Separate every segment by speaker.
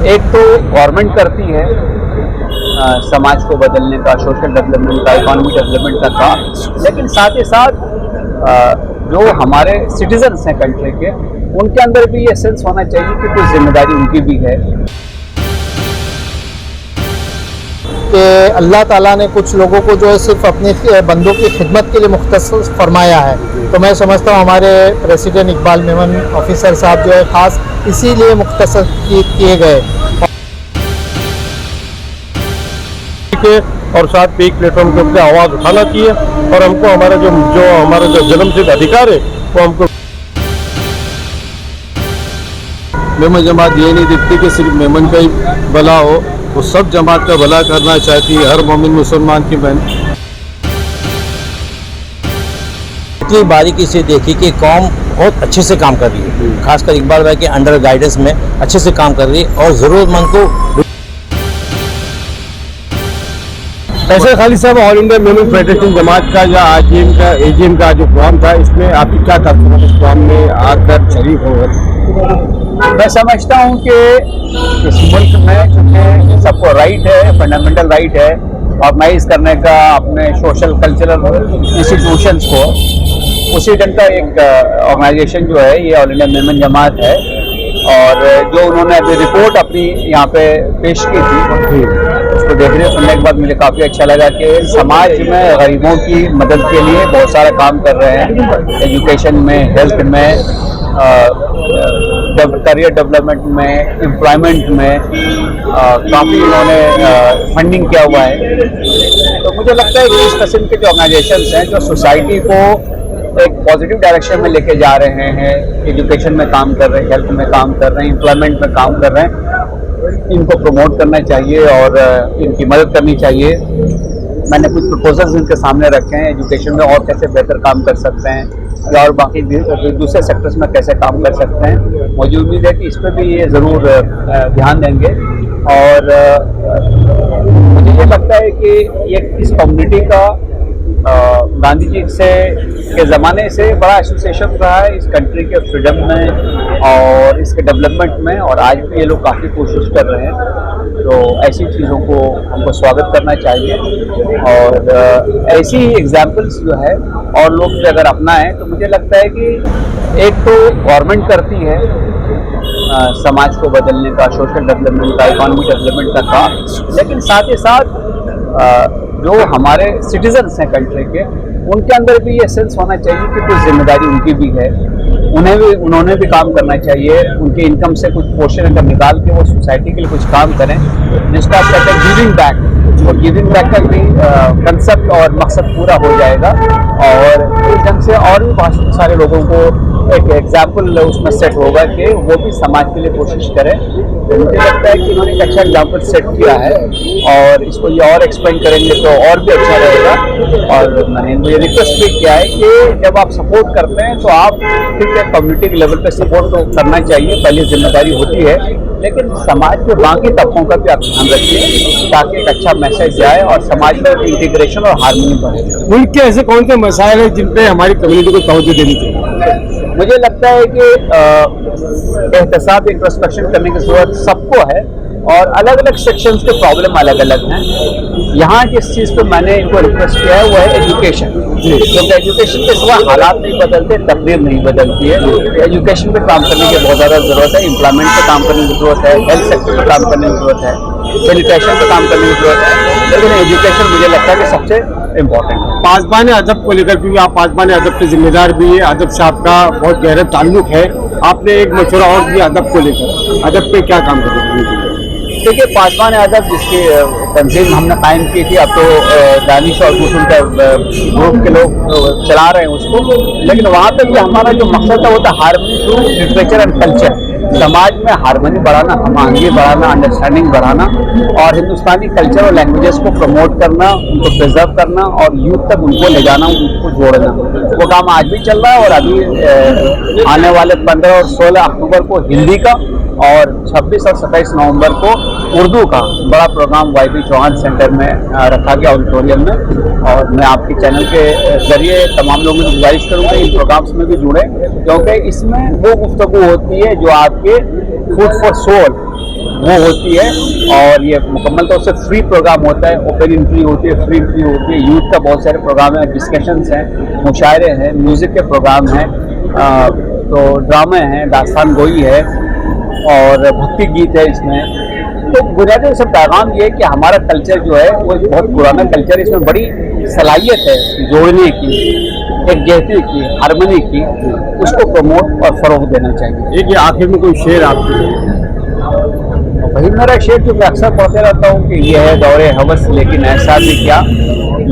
Speaker 1: एक तो गवर्नमेंट करती है समाज को बदलने का, सोशल डेवलपमेंट का, इकोनॉमिक डेवलपमेंट का काम, लेकिन साथ ही साथ जो हमारे सिटीजन्स हैं कंट्री के, उनके अंदर भी ये सेंस होना चाहिए कि कुछ जिम्मेदारी उनकी भी है।
Speaker 2: कि अल्लाह ताला ने कुछ लोगों को जो है सिर्फ अपने बंदों की खिदमत के लिए मुख्तस फरमाया है, तो मैं समझता हूँ हमारे प्रेसिडेंट इकबाल मेमन ऑफिसर साहब जो है ख़ास इसीलिए मुख्तस किए गए
Speaker 3: और साथ पे एक प्लेटफॉर्म के ऊपर आवाज़ उठाना चाहिए और हमको हमारा जो हमारा जन्मसिद्ध अधिकार है वो हमको। मेमन जमात ये नहीं दिखती कि सिर्फ मेमन का ही भला हो, वो सब जमात का भला करना चाहती है, हर मोमिन मुसलमान की बहन।
Speaker 4: इतनी बारीकी से देखी कि कौम बहुत अच्छे से काम कर रही है, खासकर इकबाल भाई के अंडर गाइडेंस में अच्छे से काम कर रही है और ज़रूरतमंद को।
Speaker 3: ऐसे खालिद साहब, ऑल इंडिया मेमन फेडरेशन जमात का या एजीएम का जो प्रोग्राम था, इसमें आपकी क्या तात्पर्य इस प्रोग्राम में आकर शरीक हो गए?
Speaker 1: मैं समझता हूँ कि इस मुल्क में चूँकि सबको राइट है, फंडामेंटल राइट है ऑर्गेनाइज करने का अपने सोशल कल्चरल इंस्टीट्यूशंस को, उसी ढंग का एक ऑर्गेनाइजेशन जो है ये ऑल इंडिया मेमन जमात है। और जो उन्होंने अभी रिपोर्ट अपनी यहाँ पे पेश की थी, उसको देखने सुनने के बाद मुझे काफ़ी अच्छा लगा कि समाज में गरीबों की मदद के लिए बहुत सारा काम कर रहे हैं, एजुकेशन में, हेल्थ में, करियर डेवलपमेंट में, एम्प्लॉयमेंट में काफ़ी उन्होंने फंडिंग किया हुआ है। तो मुझे लगता है कि इस किस्म के जो ऑर्गेनाइजेशंस हैं जो सोसाइटी को एक पॉजिटिव डायरेक्शन में लेके जा रहे हैं, एजुकेशन में काम कर रहे हैं, हेल्थ में काम कर रहे हैं, एम्प्लॉयमेंट में काम कर रहे हैं, इनको प्रमोट करना चाहिए और इनकी मदद करनी चाहिए। मैंने कुछ प्रपोजल्स इनके सामने रखे हैं, एजुकेशन में और कैसे बेहतर काम कर सकते हैं या और बाकी दूसरे सेक्टर्स में कैसे काम कर सकते हैं। मुझे उम्मीद है कि इस पर भी ये ज़रूर ध्यान देंगे। और मुझे ये लगता है कि ये इस कम्युनिटी का गांधी जी के ज़माने से बड़ा एसोसिएशन रहा है इस कंट्री के फ्रीडम में और इसके डेवलपमेंट में, और आज भी ये लोग काफ़ी कोशिश कर रहे हैं। तो ऐसी चीज़ों को हमको स्वागत करना चाहिए और ऐसी एग्जाम्पल्स जो है और लोग भी अगर अपनाएं तो मुझे लगता है कि एक तो गवर्नमेंट करती है समाज को बदलने का, सोशल डेवलपमेंट का, इकोनॉमिक डेवलपमेंट का काम, लेकिन साथ ही साथ जो हमारे सिटीजन्स हैं कंट्री के, उनके अंदर भी ये सेंस होना चाहिए कि कुछ जिम्मेदारी उनकी भी है, उन्होंने भी काम करना चाहिए। उनके इनकम से कुछ पोर्शन अगर निकाल के वो सोसाइटी के लिए कुछ काम करें, जिसका आप कहते हैं गिविंग बैक, और गिविंग बैक का भी कंसेप्ट और मकसद पूरा हो जाएगा और इस ढंग से और भी बहुत सारे लोगों को एक एग्जाम्पल उसमें सेट होगा कि वो भी समाज के लिए कोशिश करें। तो मुझे लगता है कि उन्होंने एक अच्छा एग्जाम्पल सेट किया है और इसको ये और एक्सपेंड करेंगे तो और भी अच्छा रहेगा। और मैंने मुझे रिक्वेस्ट भी किया है कि जब आप सपोर्ट करते हैं तो आप ठीक है कम्युनिटी के लेवल पे सपोर्ट तो करना चाहिए, पहली जिम्मेदारी होती है, लेकिन समाज के बाकी तबकों का भी आप ध्यान रखिए ताकि एक अच्छा मैसेज जाए और समाज में इंटीग्रेशन और हार्मनी बढ़े।
Speaker 3: मुल्क के ऐसे कौन से मसाइल हैं जिन पे हमारी कम्युनिटी को तवज्जो देनी चाहिए?
Speaker 1: मुझे लगता है कि एहतसाब इंट्रोस्पेक्शन करने की जरूरत सबको है और अलग अलग सेक्शंस के प्रॉब्लम अलग अलग हैं। यहाँ जिस चीज़ पे मैंने इनको रिक्वेस्ट किया है वो है एजुकेशन, क्योंकि एजुकेशन के सिवा हालात नहीं बदलते, तकदीर नहीं बदलती है। एजुकेशन पे काम करने की बहुत ज़्यादा ज़रूरत है, एम्प्लॉयमेंट पे काम करने की ज़रूरत है, हेल्थ सेक्टर पे काम करने की ज़रूरत है, सैनिटेशन पे काम करने की ज़रूरत है, लेकिन एजुकेशन मुझे लगता है कि सबसे इम्पोर्टेंट है।
Speaker 3: पासबान अदब को लेकर, क्योंकि आप पासबान अदब के जिम्मेदार भी है, अदब से आपका बहुत गहरा ताल्लुक है, आपने एक मशवरा और दिया अदब को लेकर, अदब पे क्या काम कर रहे हैं?
Speaker 1: देखिए, पासबान अदब जिसकी तंजीम हमने कायम की थी, अब तो दानिश और दूसरों का ग्रुप के लोग चला रहे हैं उसको, लेकिन वहाँ पे भी हमारा जो मकसद था वो था harmony through literature and culture. समाज में हार्मनी बढ़ाना, हमआहंगी बढ़ाना, अंडरस्टैंडिंग बढ़ाना और हिंदुस्तानी कल्चर और लैंग्वेजेस को प्रमोट करना, उनको प्रिजर्व करना और यूथ तक उनको ले जाना, उनको जोड़ना, वो काम आज भी चल रहा है। और अभी आने वाले 15 और 16 अक्टूबर को हिंदी का और 26 और 27 नवंबर को उर्दू का बड़ा प्रोग्राम YB चौहान सेंटर में रखा गया ऑडिटोरियम में। और मैं आपके चैनल के जरिए तमाम लोगों से गुजारिश करूँगा इन प्रोग्राम्स में भी जुड़े, क्योंकि इसमें वो गुफ्तगू होती है जो आपके फूड फॉर सोल वो होती है। और ये मुकम्मल तौर से फ्री प्रोग्राम होता है, ओपन एंट्री होती है, फ्री होती है। यूथ का बहुत सारे प्रोग्राम हैं, डिस्कशंस हैं, मुशायरे हैं, म्यूज़िक के प्रोग्राम हैं, तो ड्रामे हैं, दास्तान गोई है और भक्ति गीत है इसमें। तो बुनियादी सब पैगाम ये है कि हमारा कल्चर जो है वो एक बहुत पुराना कल्चर है, इसमें बड़ी सलाहियत है जोड़ने की, एकजुटता की, हारमोनी की, उसको प्रमोट और फ़रोग़ देना चाहिए।
Speaker 3: एक ये आखिर में कोई शेर आपके
Speaker 1: वही मेरा शेर जो मैं अक्सर पढ़ते रहता हूँ कि यह है दौरे हवस लेकिन ऐसा भी क्या,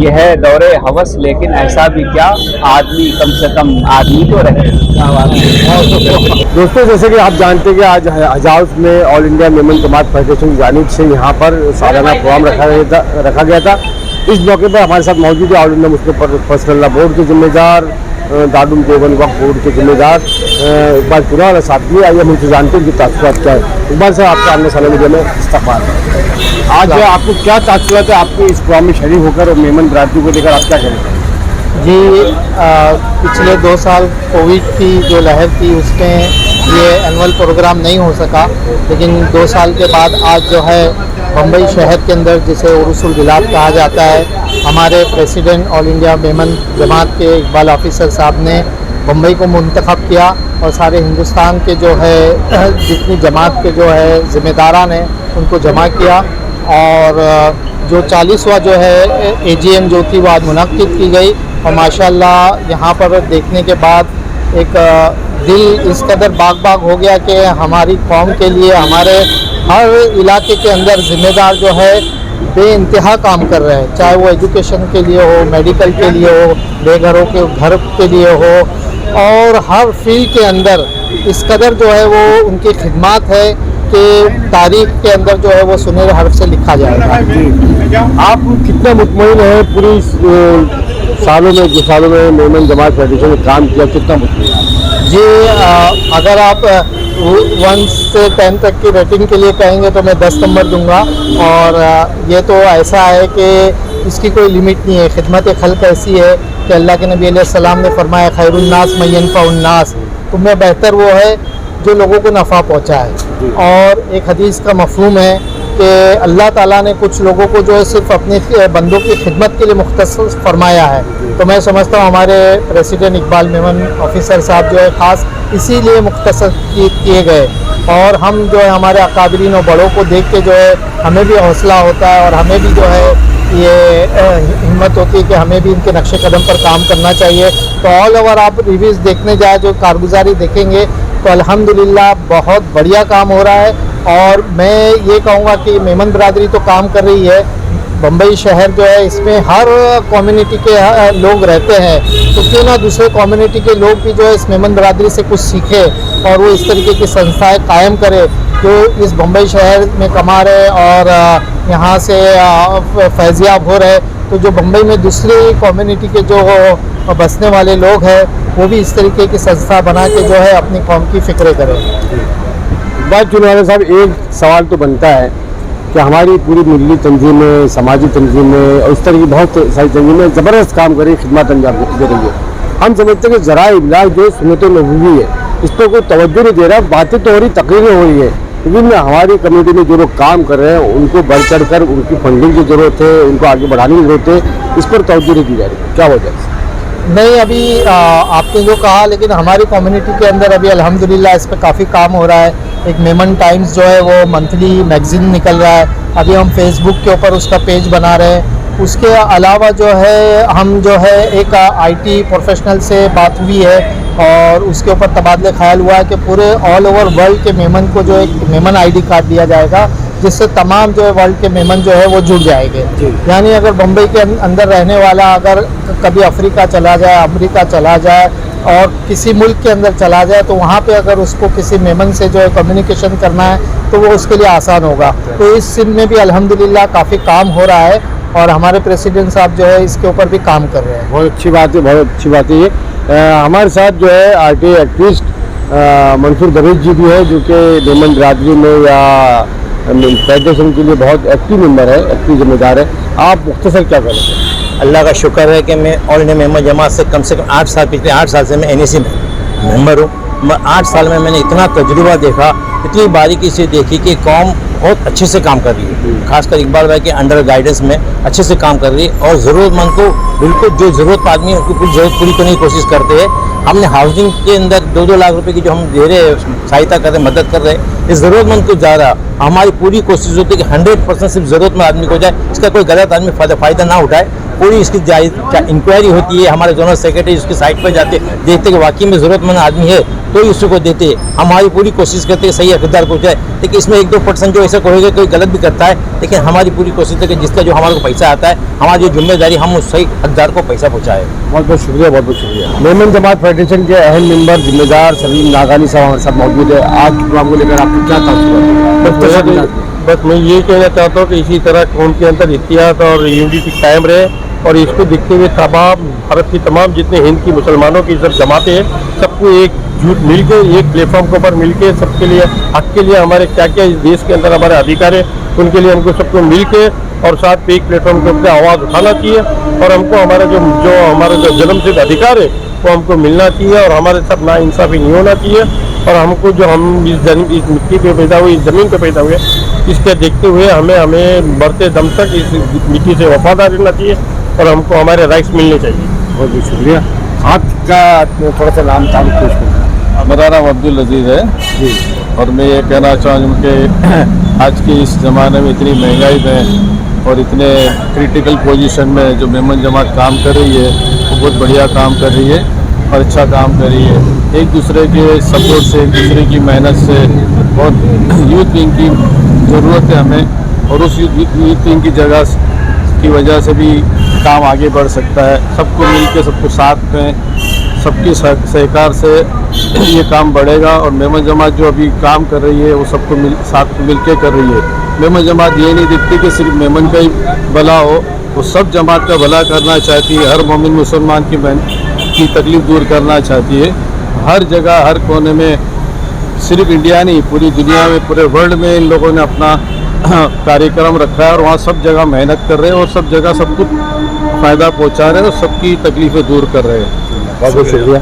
Speaker 1: यह है दौरे हवस लेकिन ऐसा भी क्या, आदमी कम से कम आदमी तो रहे।
Speaker 3: दोस्तों, जैसे कि आप जानते हैं कि आज हजाउस में ऑल इंडिया मेमन जमात फेडरेशन की जानिब से यहाँ पर सालाना प्रोग्राम रखा गया था। इस मौके पर हमारे साथ मौजूद है all India Muslim personal law board के जिम्मेदार, दारुल देवबंद वक्फ बोर्ड के जिम्मेदार इकबाल कुरान और साथ में आइए हम उनसे जानते हैं कि तासुरात क्या है। इकबाल साहब, आपका आने साल मीडिया में इस्तकबाल है। आज आपको क्या तासुरात है आपके इस प्रोग्राम में शरीक होकर और मेमन बरादरी को लेकर आप क्या करेंगे?
Speaker 2: जी, पिछले 2 साल कोविड की जो लहर थी उसमें ये एनुअल प्रोग्राम नहीं हो सका, लेकिन 2 साल के बाद आज जो है बम्बई शहर के अंदर जिसे उरुसुल बिलाद कहा जाता है, हमारे प्रेसिडेंट ऑल इंडिया मेमन जमात के इकबाल ऑफिसर साहब ने बम्बई को मुंतखब किया और सारे हिंदुस्तान के जो है जितनी जमात के जो है ज़िम्मेदारान हैं उनको जमा किया और जो 40वां जो है AGM जो थी वो आज मुनक्किद की गई। और माशाल्लाह यहाँ पर देखने के बाद एक दिल इस कदर बाग हो गया कि हमारी कौम के लिए हमारे हर इलाके के अंदर ज़िम्मेदार जो है बेइंतहा काम कर रहे हैं, चाहे वो एजुकेशन के लिए हो, मेडिकल के लिए हो, बेघरों के घर के लिए हो, और हर फील्ड के अंदर इस कदर जो है वो उनकी खिदमत है कि तारीख के अंदर जो है वो सुनहरे हर्फ से लिखा जाएगा।
Speaker 3: आप कितना मुतमईन है पूरी जो सालों में मेमन जमात फेडरेशन ने काम किया, कितना मुतमईन है?
Speaker 2: जी, अगर आप 1 से 10 तक की रेटिंग के लिए कहेंगे तो मैं 10 नंबर दूंगा। और ये तो ऐसा है कि इसकी कोई लिमिट नहीं है। खिदमत खल्क ऐसी है कि अल्लाह के नबी अलैहिस्सलाम ने फरमाया खैरुन्नास मन यनफ़उन्नास, तुम्हें बेहतर वो है जो लोगों को नफ़ा पहुँचाए। और एक हदीस का मफ़हूम है कि अल्लाह ताला ने कुछ लोगों को जो है सिर्फ अपने बंदों की खिदमत के लिए मुख्तस फरमाया है। तो मैं समझता हूँ हमारे प्रेसिडेंट इकबाल मेमन ऑफिसर साहब जो है ख़ास इसीलिए मुख्तस किए गए। और हम जो है हमारे अकाबरीन और बड़ों को देख के जो है हमें भी हौसला होता है और हमें भी जो है ये हिम्मत होती है कि हमें भी इनके नक्शे कदम पर काम करना चाहिए। तो ऑल ओवर आप रिव्यूज़ देखने जाए जो कारगुजारी देखेंगे तो अल्हम्दुलिल्लाह बहुत बढ़िया काम हो रहा है। और मैं ये कहूँगा कि मेमन बरादरी तो काम कर रही है, बम्बई शहर जो है इसमें हर कम्युनिटी के लोग रहते हैं, तो क्यों ना दूसरे कम्युनिटी के लोग भी जो है इस मेमन बरादरी से कुछ सीखे और वो इस तरीके की संस्थाएं कायम करे जो इस बम्बई शहर में कमा रहे और यहाँ से फैज़याब हो रहे। तो जो बम्बई में दूसरी कम्युनिटी के जो बसने वाले लोग हैं वो भी इस तरीके की संस्था बना के जो है अपनी कौम की फ़िक्र करें।
Speaker 3: बात चुनाव साहब, एक सवाल तो बनता है कि हमारी पूरी मिली तंजीमें, समाजी तंजीमें और इस तरह की बहुत सारी तंजीमें ज़बरदस्त काम कर रही है, खिदमत अंजाम दे रही है। हम समझते हैं कि ज़राए इब्लाग जो सुन्नत नबवी है इस पर कोई तवज्जो नहीं दे रहा, बातें तो हो रही, तकरीरें हो रही है, लेकिन हमारी कम्युनिटी में जो लोग काम कर रहे हैं उनको बढ़ चढ़ कर उनकी फंडिंग की ज़रूरत है, उनको आगे बढ़ाने की ज़रूरत है, इस पर तवज्जो नहीं दी जा रही, क्या वजह है?
Speaker 2: नहीं, अभी आपने जो कहा, लेकिन हमारी कम्युनिटी के अंदर अभी अल्हम्दुलिल्लाह इस पर काफ़ी काम हो रहा है। एक मेमन टाइम्स जो है वो मंथली मैगज़ीन निकल रहा है, अभी हम फेसबुक के ऊपर उसका पेज बना रहे हैं। उसके अलावा जो है हम जो है एक IT प्रोफेशनल से बात हुई है और उसके ऊपर तबादले ख्याल हुआ है कि पूरे ऑल ओवर वर्ल्ड के मेमन को जो एक मेमन ID कार्ड दिया जाएगा जिससे तमाम जो है वर्ल्ड के मेमन जो है वो जुड़ जाएंगे। यानी अगर बम्बई के अंदर रहने वाला अगर कभी अफ्रीका चला जाए, अमेरिका चला जाए और किसी मुल्क के अंदर चला जाए तो वहाँ पे अगर उसको किसी मेमन से जो है कम्युनिकेशन करना है तो वो उसके लिए आसान होगा। तो इस सिम में भी अल्हम्दुलिल्लाह काफ़ी काम हो रहा है और हमारे प्रेसिडेंट साहब जो है इसके ऊपर भी काम कर रहे हैं।
Speaker 3: बहुत अच्छी बात है, बहुत अच्छी बात है ये। हमारे साथ जो है RTA एक्टिविस्ट मंसूर दरीज जी भी है जो कि मेमन बरादरी में या फेडरेशन के लिए बहुत एक्टिव मेंबर है, एक्टिव जिम्मेदार है। आप मुख्तसर क्या करेंगे?
Speaker 4: अल्लाह का शुक्र है कि मैं ऑल इंडिया मेमन जमात से कम 8 साल, पिछले 8 साल से मैं NAC मेंबर हूँ। 8 साल में मैंने इतना तजुर्बा देखा इतनी बारीकी से देखी कि कौम बहुत अच्छे से काम कर रही है, खासकर इकबाल भाई के अंडर गाइडेंस में अच्छे से काम कर रही है। और ज़रूरतमंद को बिल्कुल जो ज़रूरत आदमी है उसकी पूरी ज़रूरत पूरी करने की कोशिश करते हैं। हमने हाउसिंग के अंदर 2-2 लाख रुपए की जो हम दे रहे सहायता कर रहे, मदद कर रहे हैं, इस ज़रूरतमंद को जा रहा। हमारी पूरी कोशिश होती है कि 100% सिर्फ ज़रूरतमंद आदमी को जाए, इसका कोई गलत आदमी फ़ायदा ना उठाए। पूरी इसकी इंक्वायरी होती है, हमारे जोनल सेक्रेटरी उसकी साइट पर जाते देखते कि वाकई में ज़रूरतमंद आदमी है तो ही उसको देते। हमारी पूरी कोशिश करते हैं सही हकदार को जाए। लेकिन इसमें 1-2% जो ऐसा कहोगे कोई गलत भी करता है, लेकिन हमारी पूरी कोशिश है कि जिसका जो हमारे को पैसा आता है, हमारी जो जिम्मेदारी हम उस सही हकदार को पैसा पहुँचाए।
Speaker 3: बहुत बहुत शुक्रिया, बहुत बहुत शुक्रिया। मेमन जमात फेडरेशन के अहम मेंबर जिम्मेदार सलीम नागानी साहब हमारे साथ मौजूद है। आज के प्रोग्राम को लेकर आपको क्या तासुरात?
Speaker 5: बस मैं ये कहना चाहता हूँ कि इसी तरह कौम के अंदर इत्तेहाद और यूनिटी कायम रहे, और इसको देखते हुए तमाम भारत की तमाम जितने हिंद की मुसलमानों की सब जमातें हैं, सबको एक जुट मिलकर एक प्लेटफॉर्म के ऊपर मिलकर सबके लिए हक के लिए हमारे क्या क्या इस देश के अंदर हमारे अधिकार है उनके लिए हमको सबको मिलकर और साथ पे एक प्लेटफॉर्म के ऊपर आवाज़ उठाना चाहिए। और हमको हमारा जो हमारा जो जन्मसिद्ध अधिकार है वो हमको मिलना चाहिए, और हमारे साथ नाइंसाफ़ी नहीं होना चाहिए। और हमको जो हम इस मिट्टी पे पैदा हुए, इस ज़मीन पे पैदा हुए, इसके देखते हुए हमें मरते दम तक इस मिट्टी से वफादार रहना चाहिए और हमको हमारे राइट्स मिलने चाहिए।
Speaker 3: बहुत बहुत शुक्रिया। आपका थोड़ा सा नाम था कुछ?
Speaker 6: मेरा नाम अब्दुल अजीज़ है
Speaker 3: जी।
Speaker 6: और मैं ये कहना चाहूँ कि आज के इस ज़माने में इतनी महंगाई में और इतने क्रिटिकल पोजीशन में जो मेमन जमात काम कर रही है वो बहुत बढ़िया काम कर रही है और अच्छा काम कर रही है। एक दूसरे के सपोर्ट से, एक दूसरे की मेहनत से बहुत यूथ विंग की ज़रूरत है हमें, और उस यूथ विंग की जगह की वजह से भी काम आगे बढ़ सकता है। सबको मिलके, सबको साथ में, सबकी सहकार से ये काम बढ़ेगा। और मेमन जमात जो अभी काम कर रही है वो सबको साथ मिल के कर रही है। मेमन जमात ये नहीं दिखती कि सिर्फ मेमन का ही भला हो, वो सब जमात का भला करना चाहती है। हर मोमिन मुसलमान की तकलीफ़ दूर करना चाहती है। हर जगह, हर कोने में, सिर्फ इंडिया नहीं पूरी दुनिया में, पूरे वर्ल्ड में इन लोगों ने अपना कार्यक्रम रखा है और वहाँ सब जगह मेहनत कर रहे हैं और सब जगह सब कुछ फ़ायदा पहुँचा रहे हैं और सबकी तकलीफ़ें दूर कर रहे हैं।
Speaker 3: बहुत बहुत शुक्रिया।